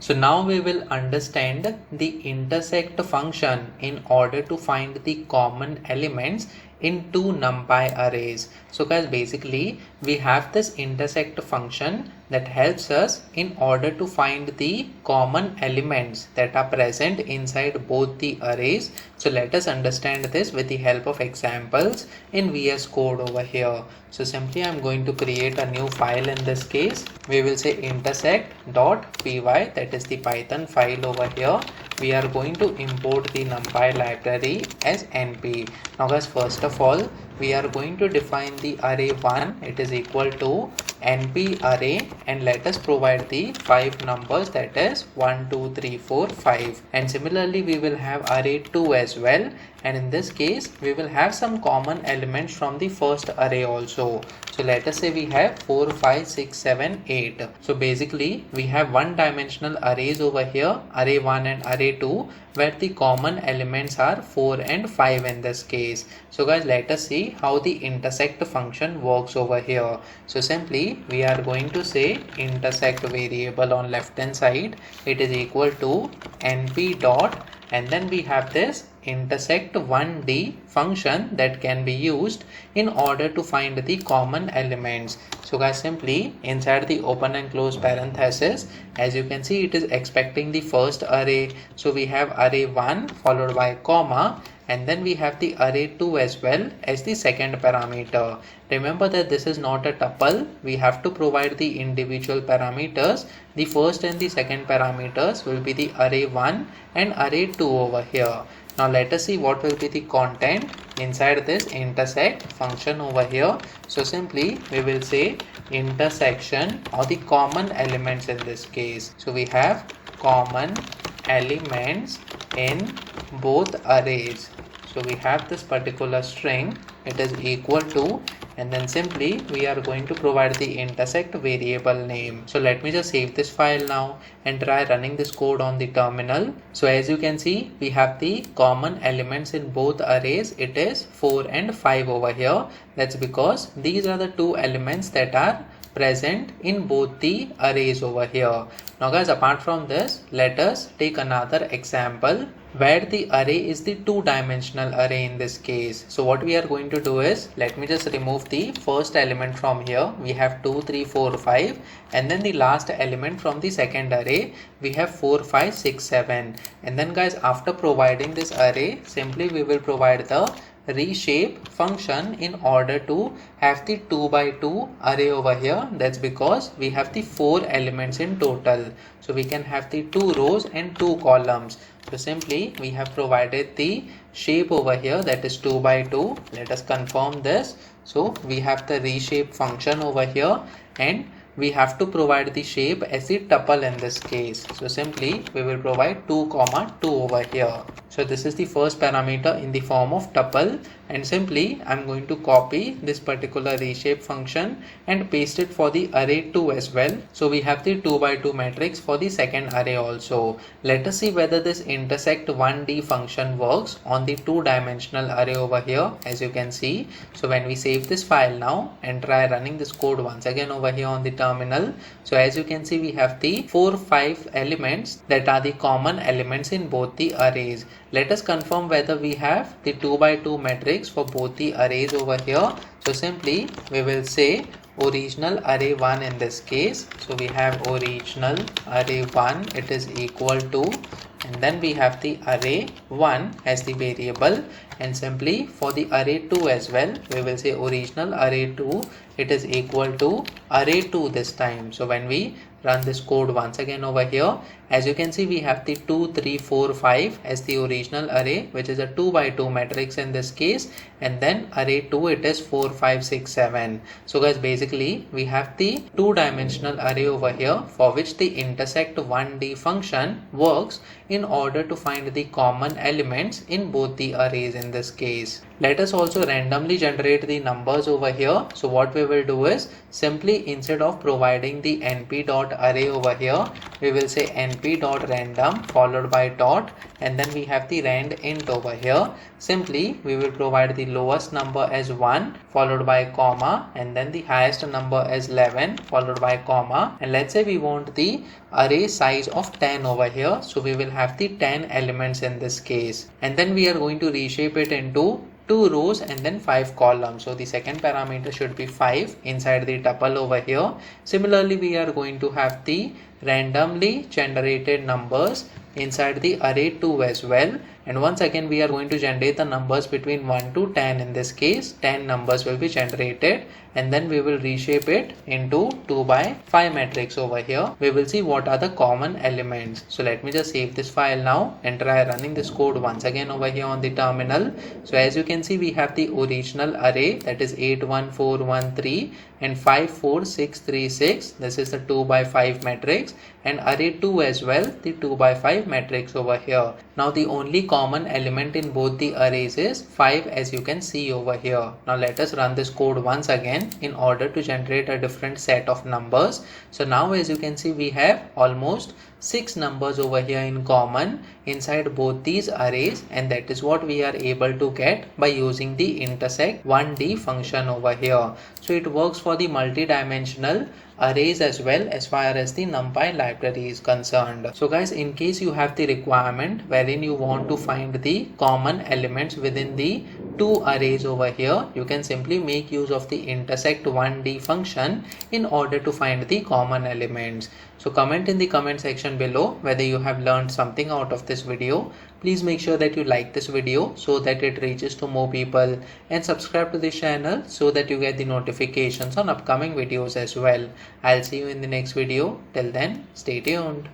So now we will understand the intersect function in order to find the common elements in two NumPy arrays. So guys, basically we have this intersect function that helps us in order to find the common elements that are present inside both the arrays. So let us understand this with the help of examples in VS Code over here. So simply I'm going to create a new file. In this case we will say intersect.py, that is the Python file over here. We are going to import the NumPy library as np. Now guys, first of all we are going to define the array1, it is equal to np array, and let us provide the 5 numbers, that is 1 2 3 4 5. And similarly we will have array2 as well, and in this case we will have some common elements from the first array also. So let us say we have 4 5 6 7 8. So basically we have one dimensional arrays over here, array1 and array2, where the common elements are 4 and 5 in this case. So guys, let us see how the intersect function works over here. So simply we are going to say intersect variable on left hand side, it is equal to np dot, and then we have this intersect1d function that can be used in order to find the common elements. So guys, simply inside the open and close parenthesis, as you can see, it is expecting the first array. So we have array1 followed by comma, and then we have the array2 as well as the second parameter. Remember that this is not a tuple, we have to provide the individual parameters. The first and the second parameters will be the array1 and array2 over here. Now let us see what will be the content inside this intersect function over here. So simply we will say intersection, or the common elements in this case. So we have common elements in both arrays. So we have this particular string, it is equal to, and then simply we are going to provide the intersect variable name. So let me just save this file now and try running this code on the terminal. So as you can see, we have the common elements in both arrays, it is 4 and 5 over here. That's because these are the two elements that are present in both the arrays over here. Now guys, apart from this, let us take another example where the array is the two-dimensional array in this case. So what we are going to do is, let me just remove the first element from here. We have 2 3 4 5, and then the last element from the second array we have 4 5 6 7. And then guys, after providing this array, simply we will provide the reshape function in order to have the 2 by 2 array over here. That's because we have the 4 elements in total, so we can have the 2 rows and 2 columns. So simply we have provided the shape over here, that is 2 by 2. Let us confirm this. So we have the reshape function over here, and we have to provide the shape as the tuple in this case. So simply we will provide 2 comma 2 over here. So this is the first parameter in the form of tuple, and simply I'm going to copy this particular reshape function and paste it for the array 2 as well. So we have the 2 by 2 matrix for the second array also. Let us see whether this intersect1d function works on the two-dimensional array over here, as you can see. So when we save this file now and try running this code once again over here on the terminal, so as you can see, we have the 4 5 elements that are the common elements in both the arrays. Let us confirm whether we have the 2 by 2 matrix for both the arrays over here. So simply we will say original array 1 in this case. So we have original array 1, it is equal to, and then we have the array 1 as the variable, and simply for the array 2 as well, we will say original array 2, it is equal to array 2 this time. So when we run this code once again over here, as you can see, we have the 2 3 4 5 as the original array, which is a 2 by 2 matrix in this case, and then array 2, it is 4 5 6 7. So guys, basically we have the two-dimensional array over here for which the intersect1d function works in order to find the common elements in both the arrays in this case. let us also randomly generate the numbers over here. So what we will do is simply instead of providing the np.array over here, we will say np.random followed by dot, and then we have the rand int over here. Simply we will provide the lowest number as 1 followed by comma, and then the highest number as 11 followed by comma, and let's say we want the array size of 10 over here, so we will have the 10 elements in this case, and then we are going to reshape it into 2 rows and then 5 columns. So the second parameter should be 5 inside the tuple over here. Similarly, we are going to have the randomly generated numbers inside the array 2 as well, and once again we are going to generate the numbers between 1 to 10. In this case 10 numbers will be generated, and then we will reshape it into 2 by 5 matrix over here. We will see what are the common elements. So let me just save this file now and try running this code once again over here on the terminal. So as you can see, we have the original array, that is 81413 and 54636. This is the 2 by 5 matrix, and array 2 as well, the 2 by 5 matrix over here. Now the only common element in both the arrays is 5, as you can see over here. Now let us run this code once again in order to generate a different set of numbers. So now as you can see, we have almost 6 numbers over here in common inside both these arrays, and that is what we are able to get by using the intersect 1D function over here. So it works for the multi-dimensional arrays as well as far as the NumPy library is concerned. So guys, in case you have the requirement wherein you want to find the common elements within the 2 arrays over here, you can simply make use of the intersect 1D function in order to find the common elements. So comment in the comment section below whether you have learned something out of this video. Please make sure that you like this video so that it reaches to more people, and subscribe to this channel so that you get the notifications on upcoming videos as well. I'll see you in the next video. Till then, stay tuned.